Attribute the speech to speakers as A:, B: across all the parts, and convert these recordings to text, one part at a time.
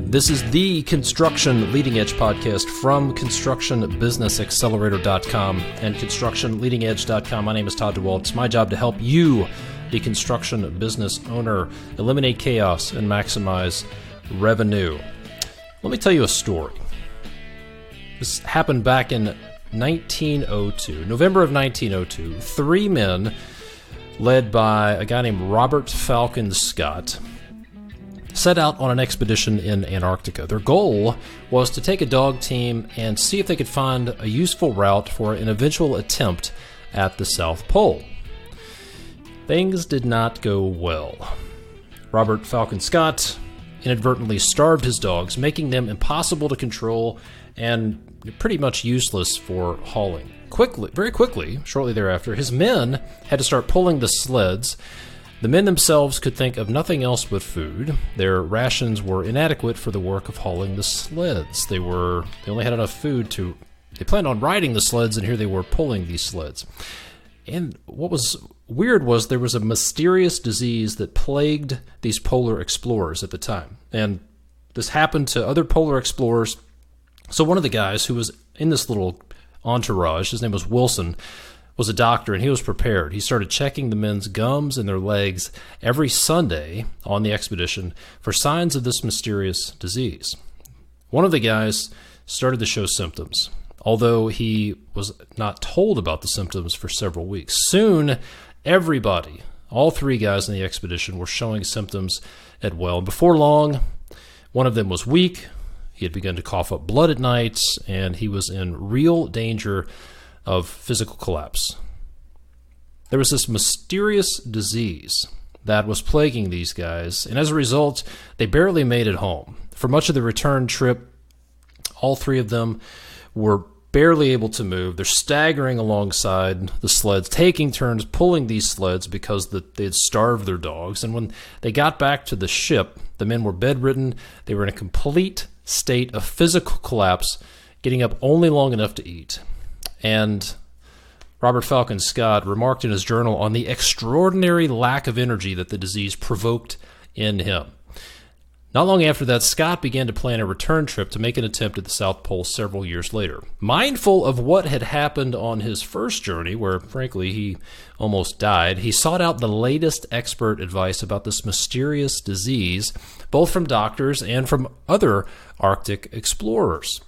A: This is the Construction Leading Edge podcast from ConstructionBusinessAccelerator.com and ConstructionLeadingEdge.com. My name is Todd DeWalt. It's my job to help you, the construction business owner, eliminate chaos and maximize revenue. Let me tell you a story. This happened back in 1902, November of 1902. Three men, led by a guy named Robert Falcon Scott, set out on an expedition in Antarctica. Their goal was to take a dog team and see if they could find a useful route for an eventual attempt at the South Pole. Things did not go well. Robert Falcon Scott inadvertently starved his dogs, making them impossible to control and pretty much useless for hauling. Very quickly, shortly thereafter, his men had to start pulling the sleds. The men themselves could think of nothing else but food. Their rations were inadequate for the work of hauling the sleds. They only had enough food they planned on riding the sleds, and here they were pulling these sleds. And what was weird was there was a mysterious disease that plagued these polar explorers at the time. And this happened to other polar explorers. So one of the guys who was in this little entourage, his name was Wilson, was a doctor, and he was prepared. He started checking the men's gums and their legs every Sunday on the expedition for signs of this mysterious disease. One of the guys started to show symptoms, although he was not told about the symptoms for several weeks. Soon, everybody, all three guys in the expedition, were showing symptoms as well. And before long, one of them was weak. He had begun to cough up blood at night, and he was in real danger of physical collapse. There was this mysterious disease that was plaguing these guys, and as a result, they barely made it home. For much of the return trip, all three of them were barely able to move. They're staggering alongside the sleds, taking turns pulling these sleds because they had starved their dogs. And when they got back to the ship, the men were bedridden. They were in a complete state of physical collapse, getting up only long enough to eat. And Robert Falcon Scott remarked in his journal on the extraordinary lack of energy that the disease provoked in him. Not long after that, Scott began to plan a return trip to make an attempt at the South Pole several years later. Mindful of what had happened on his first journey, where, frankly, he almost died, he sought out the latest expert advice about this mysterious disease, both from doctors and from other Arctic explorers.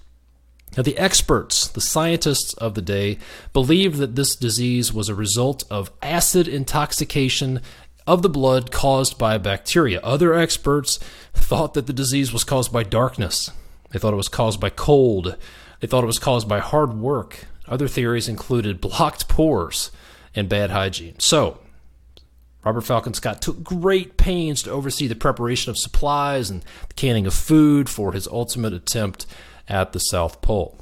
A: Now, the experts, the scientists of the day, believed that this disease was a result of acid intoxication of the blood caused by bacteria. Other experts thought that the disease was caused by darkness. They thought it was caused by cold. They thought it was caused by hard work. Other theories included blocked pores and bad hygiene. So, Robert Falcon Scott took great pains to oversee the preparation of supplies and the canning of food for his ultimate attempt at the South Pole.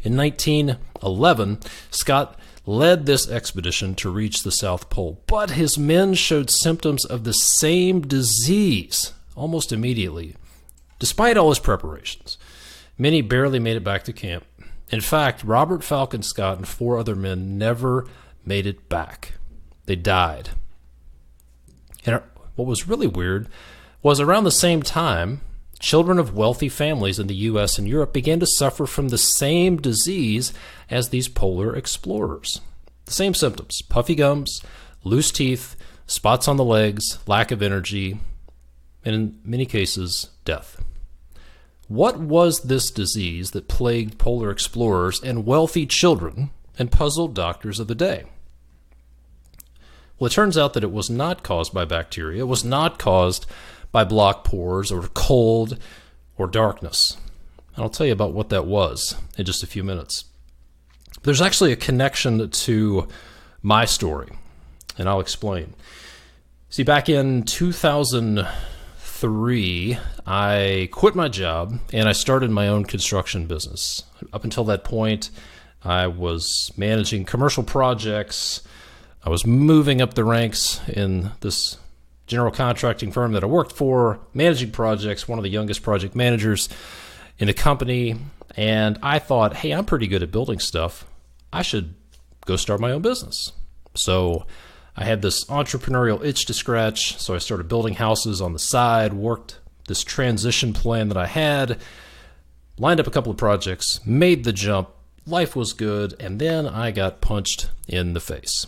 A: In 1911, Scott led this expedition to reach the South Pole, but his men showed symptoms of the same disease almost immediately, despite all his preparations. Many barely made it back to camp. In fact, Robert Falcon Scott and four other men never made it back. They died. And what was really weird was around the same time, children of wealthy families in the U.S. and Europe began to suffer from the same disease as these polar explorers. The same symptoms: puffy gums, loose teeth, spots on the legs, lack of energy, and in many cases, death. What was this disease that plagued polar explorers and wealthy children and puzzled doctors of the day? Well, it turns out that it was not caused by bacteria. It was not caused by blocked pores or cold or darkness. And I'll tell you about what that was in just a few minutes. There's actually a connection to my story, and I'll explain. See, back in 2003, I quit my job and I started my own construction business. Up until that point, I was managing commercial projects. I was moving up the ranks in this general contracting firm that I worked for, managing projects, one of the youngest project managers in the company. And I thought, hey, I'm pretty good at building stuff. I should go start my own business. So I had this entrepreneurial itch to scratch. So I started building houses on the side, worked this transition plan that I had, lined up a couple of projects, made the jump, life was good, and then I got punched in the face.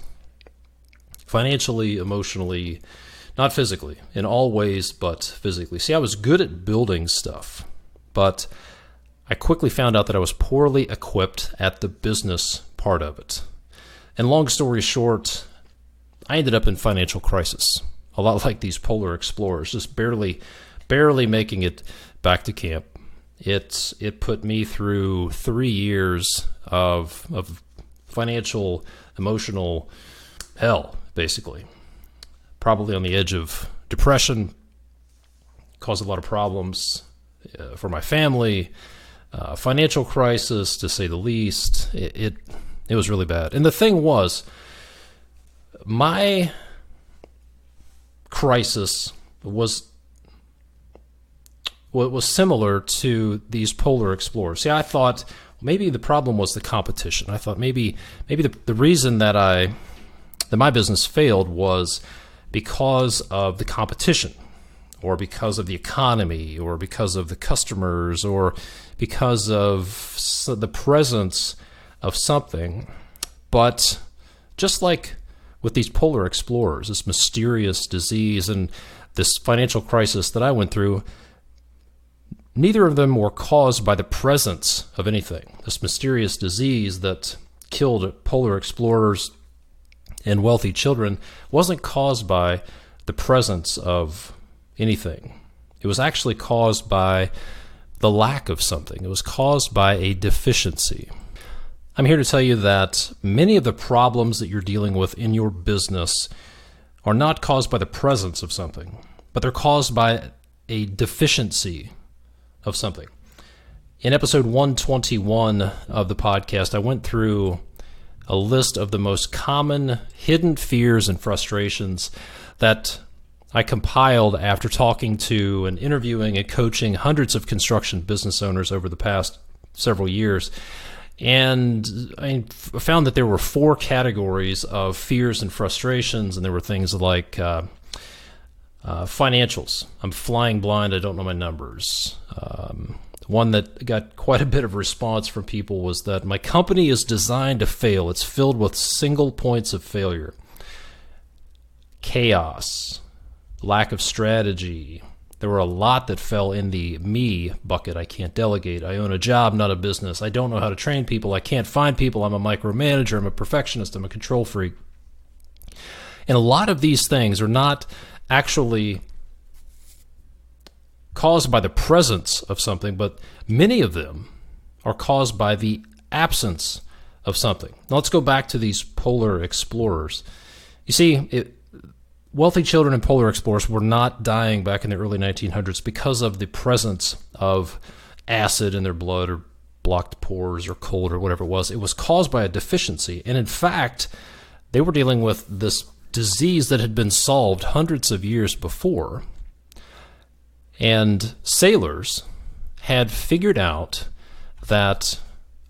A: Financially, emotionally, not physically, in all ways but physically. See, I was good at building stuff, but I quickly found out that I was poorly equipped at the business part of it. And long story short, I ended up in financial crisis, a lot like these polar explorers, just barely making it back to camp. It put me through 3 years of financial, emotional hell, basically. Probably on the edge of depression, caused a lot of problems for my family, financial crisis, to say the least. It was really bad. And the thing was, my crisis was similar to these polar explorers. See, I thought maybe the problem was the competition. I thought maybe the reason that my business failed was because of the competition, or because of the economy, or because of the customers, or because of the presence of something. But just like with these polar explorers, this mysterious disease and this financial crisis that I went through, neither of them were caused by the presence of anything. This mysterious disease that killed polar explorers and wealthy children wasn't caused by the presence of anything. It was actually caused by the lack of something. It was caused by a deficiency. I'm here to tell you that many of the problems that you're dealing with in your business are not caused by the presence of something, but they're caused by a deficiency of something. In episode 121 of the podcast, I went through a list of the most common hidden fears and frustrations that I compiled after talking to and interviewing and coaching hundreds of construction business owners over the past several years. And I found that there were 4 categories of fears and frustrations, and there were things like financials. I'm flying blind. I don't know my numbers. One that got quite a bit of response from people was that my company is designed to fail. It's filled with single points of failure. Chaos, lack of strategy. There were a lot that fell in the me bucket. I can't delegate. I own a job, not a business. I don't know how to train people. I can't find people. I'm a micromanager. I'm a perfectionist. I'm a control freak. And a lot of these things are not actually caused by the presence of something, but many of them are caused by the absence of something. Now let's go back to these polar explorers. You see, wealthy children and polar explorers were not dying back in the early 1900s because of the presence of acid in their blood, or blocked pores, or cold, or whatever it was. It was caused by a deficiency. And in fact, they were dealing with this disease that had been solved hundreds of years before. And sailors had figured out that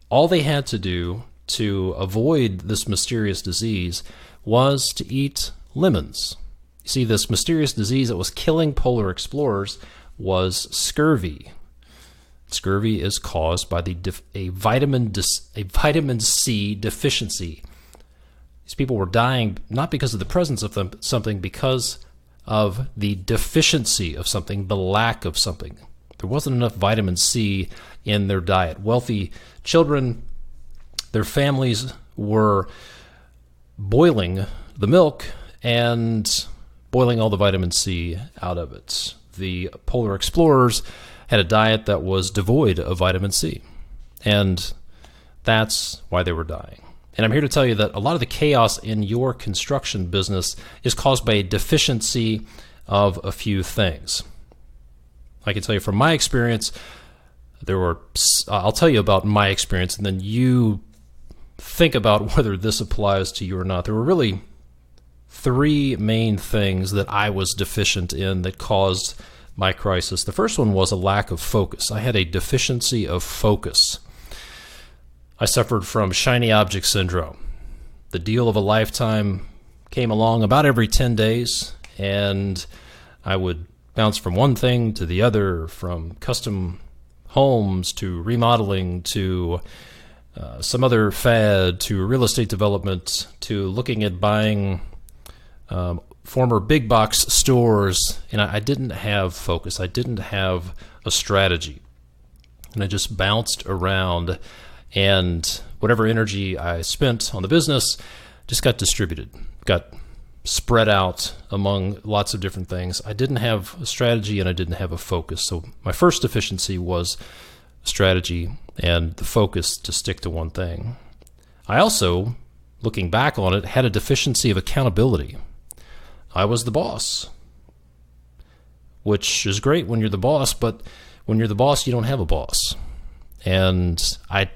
A: all they had to do to avoid this mysterious disease was to eat lemons. You see, this mysterious disease that was killing polar explorers was scurvy. Scurvy is caused by a vitamin C deficiency. These people were dying not because of the presence of something, because of the deficiency of something, the lack of something. There wasn't enough vitamin C in their diet. Wealthy children, their families were boiling the milk and boiling all the vitamin C out of it. The polar explorers had a diet that was devoid of vitamin C, and that's why they were dying. And I'm here to tell you that a lot of the chaos in your construction business is caused by a deficiency of a few things. I can tell you from my experience, I'll tell you about my experience, and then you think about whether this applies to you or not. There were really 3 main things that I was deficient in that caused my crisis. The first one was a lack of focus. I had a deficiency of focus. I suffered from shiny object syndrome. The deal of a lifetime came along about every 10 days, and I would bounced from one thing to the other, from custom homes to remodeling to some other fad to real estate development to looking at buying former big box stores. And I didn't have focus. I didn't have a strategy. And I just bounced around, and whatever energy I spent on the business just got distributed, got spread out among lots of different things. I didn't have a strategy and I didn't have a focus. So my first deficiency was strategy and the focus to stick to one thing. I also, looking back on it, had a deficiency of accountability. I was the boss, which is great when you're the boss, but when you're the boss, you don't have a boss. And I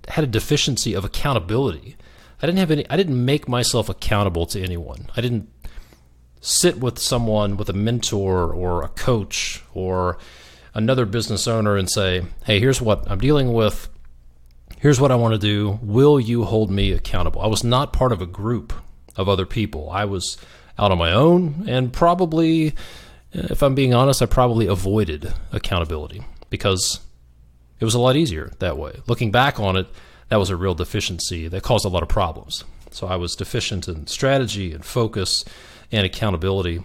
A: had a deficiency of accountability. I didn't make myself accountable to anyone. I didn't sit with someone, with a mentor or a coach or another business owner and say, hey, here's what I'm dealing with. Here's what I want to do. Will you hold me accountable? I was not part of a group of other people. I was out on my own, and probably, if I'm being honest, I probably avoided accountability because it was a lot easier that way. Looking back on it, that was a real deficiency that caused a lot of problems. So I was deficient in strategy and focus and accountability.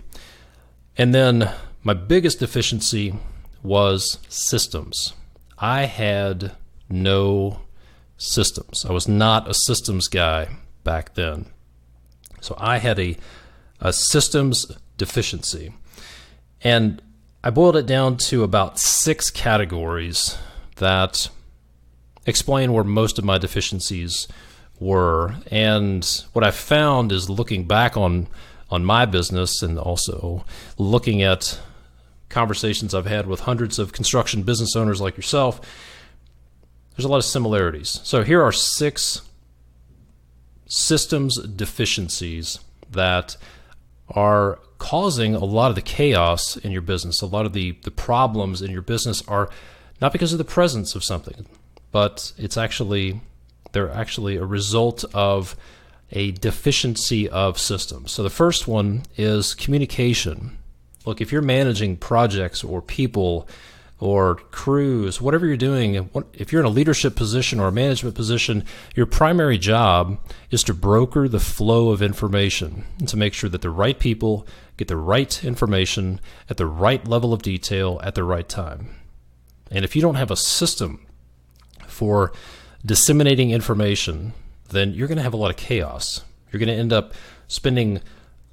A: And then my biggest deficiency was systems. I had no systems. I was not a systems guy back then. So I had a systems deficiency. And I boiled it down to about 6 categories that explain where most of my deficiencies were. And what I found is, looking back on my business and also looking at conversations I've had with hundreds of construction business owners like yourself, there's a lot of similarities. So here are 6 systems deficiencies that are causing a lot of the chaos in your business. A lot of the problems in your business are not because of the presence of something, but they're actually a result of a deficiency of systems. So the first one is communication. Look, if you're managing projects or people or crews, whatever you're doing, if you're in a leadership position or a management position, your primary job is to broker the flow of information and to make sure that the right people get the right information at the right level of detail at the right time. And if you don't have a system for disseminating information, then you're going to have a lot of chaos. You're going to end up spending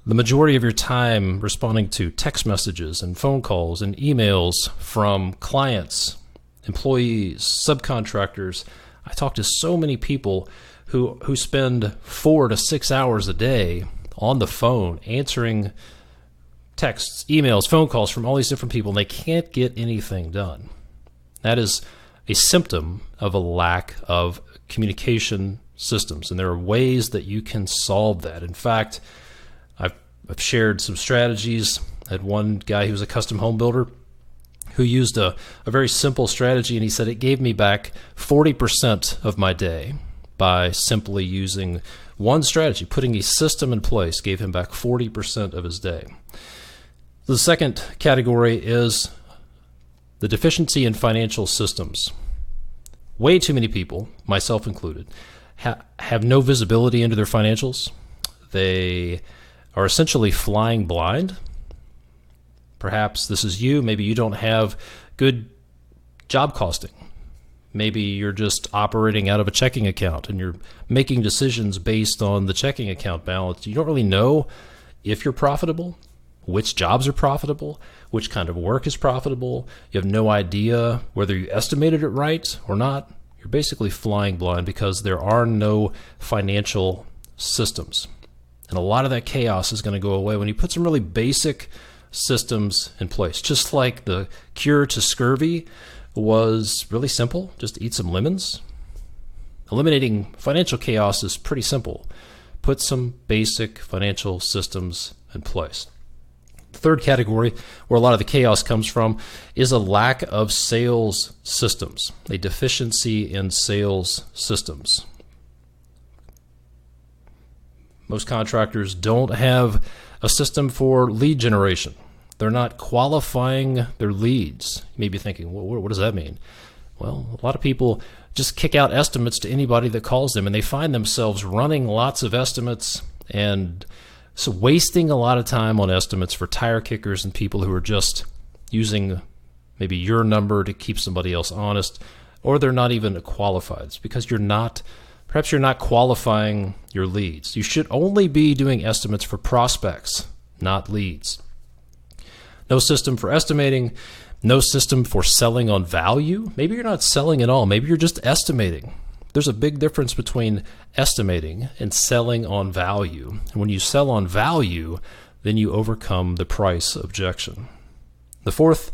A: the majority of your time responding to text messages and phone calls and emails from clients, employees, subcontractors. I talk to so many people who spend 4 to 6 hours a day on the phone answering texts, emails, phone calls from all these different people, and they can't get anything done. That is a symptom of a lack of communication systems, and there are ways that you can solve that. In fact, I've shared some strategies. I had one guy who was a custom home builder who used a very simple strategy, and he said it gave me back 40% of my day by simply using one strategy. Putting a system in place gave him back 40% of his day. The second category is the deficiency in financial systems. Way too many people, myself included, have no visibility into their financials. They are essentially flying blind. Perhaps this is you. Maybe you don't have good job costing. Maybe you're just operating out of a checking account and you're making decisions based on the checking account balance. You don't really know if you're profitable, which jobs are profitable, which kind of work is profitable. You have no idea whether you estimated it right or not. You're basically flying blind because there are no financial systems. And a lot of that chaos is going to go away when you put some really basic systems in place. Just like the cure to scurvy was really simple, just eat some lemons. Eliminating financial chaos is pretty simple. Put some basic financial systems in place. The third category, where a lot of the chaos comes from, is a lack of sales systems, a deficiency in sales systems. Most contractors don't have a system for lead generation. They're not qualifying their leads. You may be thinking, well, what does that mean? Well, a lot of people just kick out estimates to anybody that calls them, and they find themselves running lots of estimates and so wasting a lot of time on estimates for tire kickers and people who are just using maybe your number to keep somebody else honest, or they're not even qualified. It's because perhaps you're not qualifying your leads. You should only be doing estimates for prospects, not leads. No system for estimating, no system for selling on value. Maybe you're not selling at all. Maybe you're just estimating. There's a big difference between estimating and selling on value. And when you sell on value, then you overcome the price objection. The fourth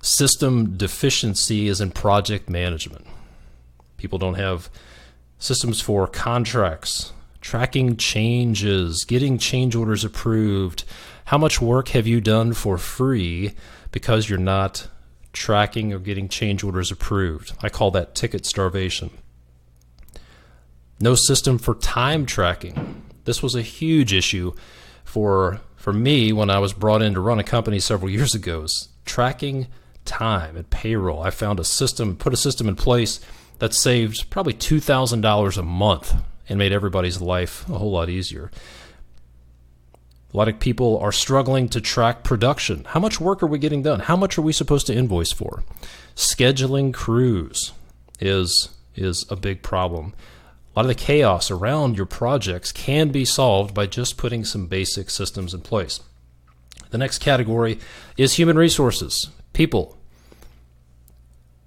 A: system deficiency is in project management. People don't have systems for contracts, tracking changes, getting change orders approved. How much work have you done for free because you're not tracking or getting change orders approved? I call that ticket starvation. No system for time tracking. This was a huge issue for me when I was brought in to run a company several years ago, is tracking time and payroll. I found put a system in place that saved probably $2,000 a month and made everybody's life a whole lot easier. A lot of people are struggling to track production. How much work are we getting done? How much are we supposed to invoice for? Scheduling crews is a big problem. A lot of the chaos around your projects can be solved by just putting some basic systems in place. The next category is human resources, people.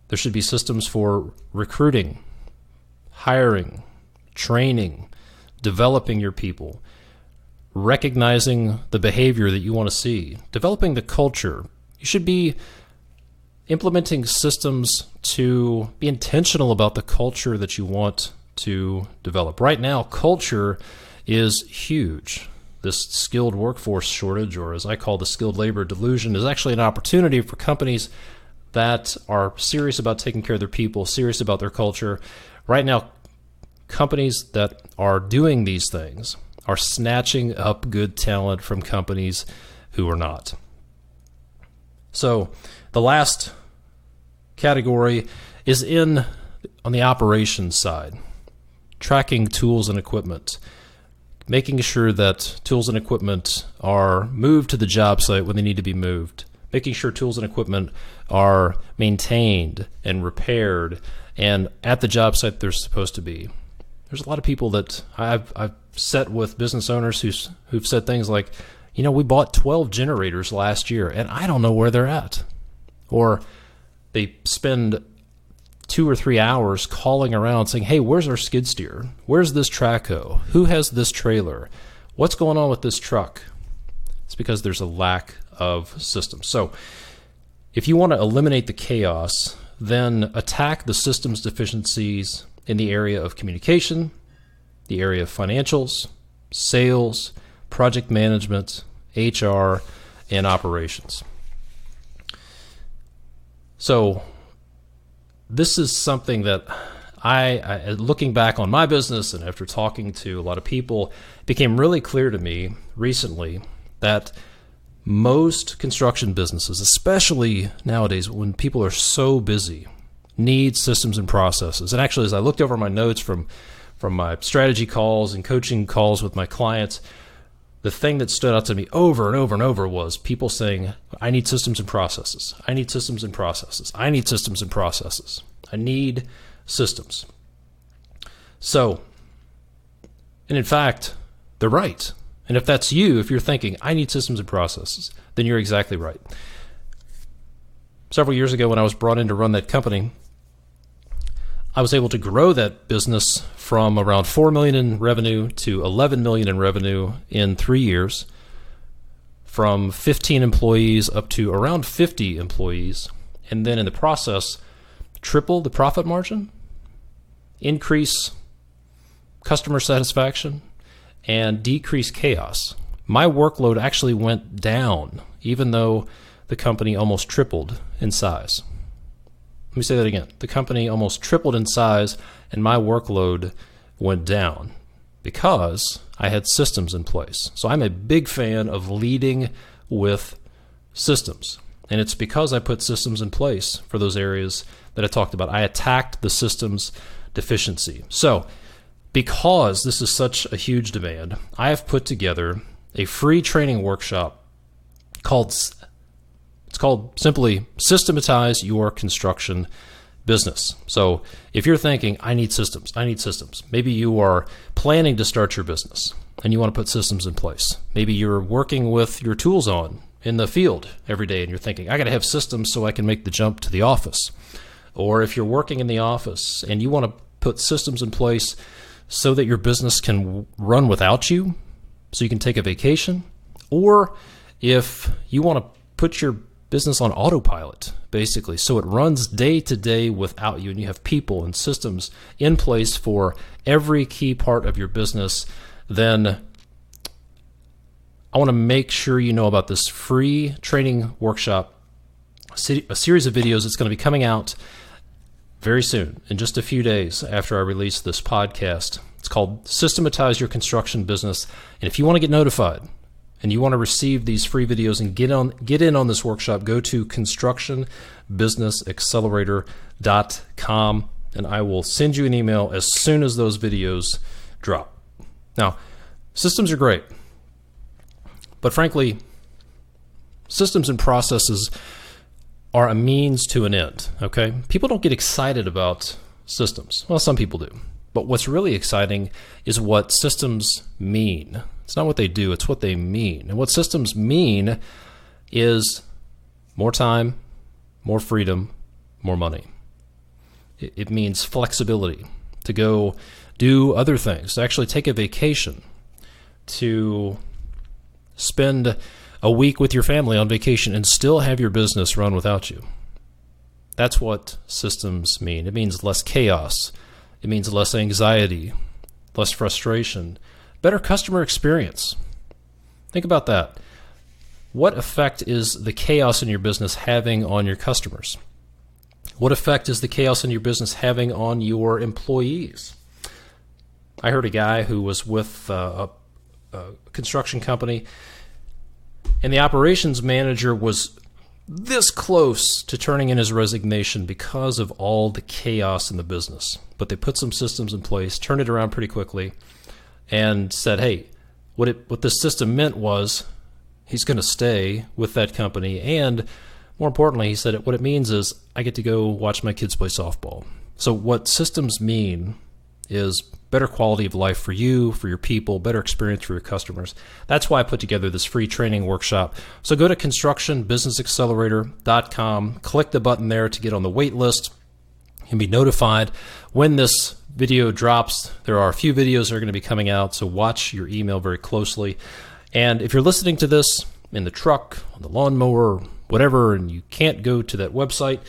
A: There should be systems for recruiting, hiring, training, developing your people, recognizing the behavior that you want to see, developing the culture. You should be implementing systems to be intentional about the culture that you want to develop. Right now, culture is huge. This skilled workforce shortage, or as I call the skilled labor delusion, is actually an opportunity for companies that are serious about taking care of their people, serious about their culture. Right now, companies that are doing these things are snatching up good talent from companies who are not. So the last category is on the operations side. Tracking tools and equipment, making sure that tools and equipment are moved to the job site when they need to be moved, making sure tools and equipment are maintained and repaired and at the job site they're supposed to be. There's a lot of people that I've sat with business owners who've said things like, we bought 12 generators last year and I don't know where they're at. Or they spend 2 or 3 hours calling around saying, hey, where's our skid steer? Where's this track hoe? Who has this trailer? What's going on with this truck? It's because there's a lack of systems. So if you want to eliminate the chaos, then attack the systems deficiencies in the area of communication, the area of financials, sales, project management, HR, and operations. So this is something that I, looking back on my business and after talking to a lot of people, it became really clear to me recently that most construction businesses, especially nowadays when people are so busy, need systems and processes. And actually, as I looked over my notes from my strategy calls and coaching calls with my clients, the thing that stood out to me over and over and over was people saying, I need systems and processes. I need systems and processes. I need systems and processes. I need systems. So, and in fact, they're right. And if that's you, if you're thinking, I need systems and processes, then you're exactly right. Several years ago when I was brought in to run that company, I was able to grow that business from around $4 million in revenue to $11 million in revenue in 3 years, from 15 employees up to around 50 employees, and then in the process, triple the profit margin, increase customer satisfaction, and decrease chaos. My workload actually went down, even though the company almost tripled in size. Let me say that again. The company almost tripled in size, and my workload went down because I had systems in place. So I'm a big fan of leading with systems. And it's because I put systems in place for those areas that I talked about. I attacked the systems deficiency. So because this is such a huge demand, I have put together a free training workshop called simply Systematize Your Construction Business. So if you're thinking, I need systems, maybe you are planning to start your business and you want to put systems in place. Maybe you're working with your tools on in the field every day and you're thinking, I got to have systems so I can make the jump to the office. Or if you're working in the office and you want to put systems in place so that your business can run without you, so you can take a vacation. Or if you want to put your business on autopilot, basically, so it runs day to day without you and you have people and systems in place for every key part of your business, then I want to make sure you know about this free training workshop, a series of videos that's going to be coming out very soon, in just a few days after I release this podcast. It's called Systematize Your Construction Business. And if you want to get notified and you want to receive these free videos and get in on this workshop, go to constructionbusinessaccelerator.com and I will send you an email as soon as those videos drop. Now, systems are great, but frankly, systems and processes are a means to an end, okay? People don't get excited about systems. Well, some people do. But what's really exciting is what systems mean. It's not what they do, it's what they mean. And what systems mean is more time, more freedom, more money. It means flexibility to go do other things, to actually take a vacation, to spend a week with your family on vacation and still have your business run without you. That's what systems mean. It means less chaos. It means less anxiety, less frustration, better customer experience. Think about that. What effect is the chaos in your business having on your customers? What effect is the chaos in your business having on your employees? I heard a guy who was with a construction company, and the operations manager was this close to turning in his resignation because of all the chaos in the business. But they put some systems in place, turned it around pretty quickly, and said, hey, what this system meant was he's going to stay with that company. And more importantly, he said what it means is I get to go watch my kids play softball. So what systems mean is better quality of life for you, for your people, better experience for your customers. That's why I put together this free training workshop. So go to constructionbusinessaccelerator.com, click the button there to get on the wait list and be notified when this video drops. There are a few videos that are going to be coming out, so watch your email very closely. And if you're listening to this in the truck, on the lawnmower, whatever, and you can't go to that website,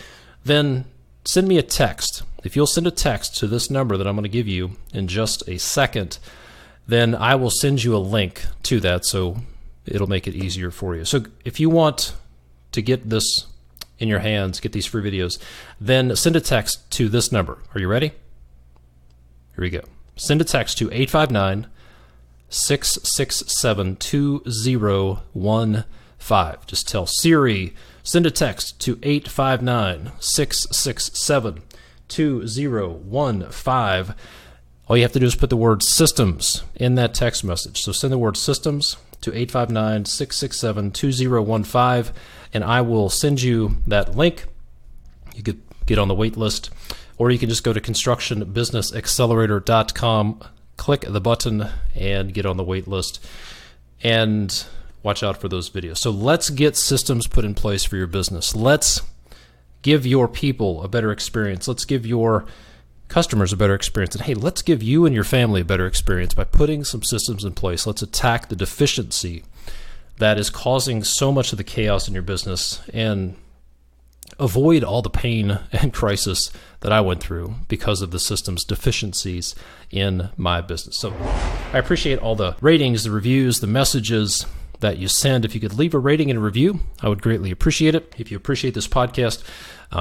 A: then send me a text. If you'll send a text to this number that I'm going to give you in just a second, then I will send you a link to that, so it'll make it easier for you. So if you want to get this in your hands, get these free videos, then send a text to this number. Are you ready? Here we go. Send a text to 859-667-2015. Just tell Siri, send a text to 859-667-2015. All you have to do is put the word systems in that text message. So send the word systems to 859-667-2015, and I will send you that link. You could get on the wait list, or you can just go to constructionbusinessaccelerator.com, click the button, and get on the wait list. And watch out for those videos. So let's get systems put in place for your business. Let's give your people a better experience. Let's give your customers a better experience. And hey, let's give you and your family a better experience by putting some systems in place. Let's attack the deficiency that is causing so much of the chaos in your business and avoid all the pain and crisis that I went through because of the system's deficiencies in my business. So I appreciate all the ratings, the reviews, the messages that you send. If you could leave a rating and a review, I would greatly appreciate it. If you appreciate this podcast,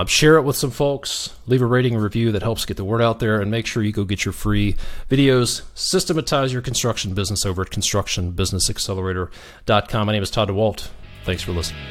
A: share it with some folks, leave a rating and review that helps get the word out there, and make sure you go get your free videos. Systematize your construction business over at constructionbusinessaccelerator.com. My name is Todd DeWalt. Thanks for listening.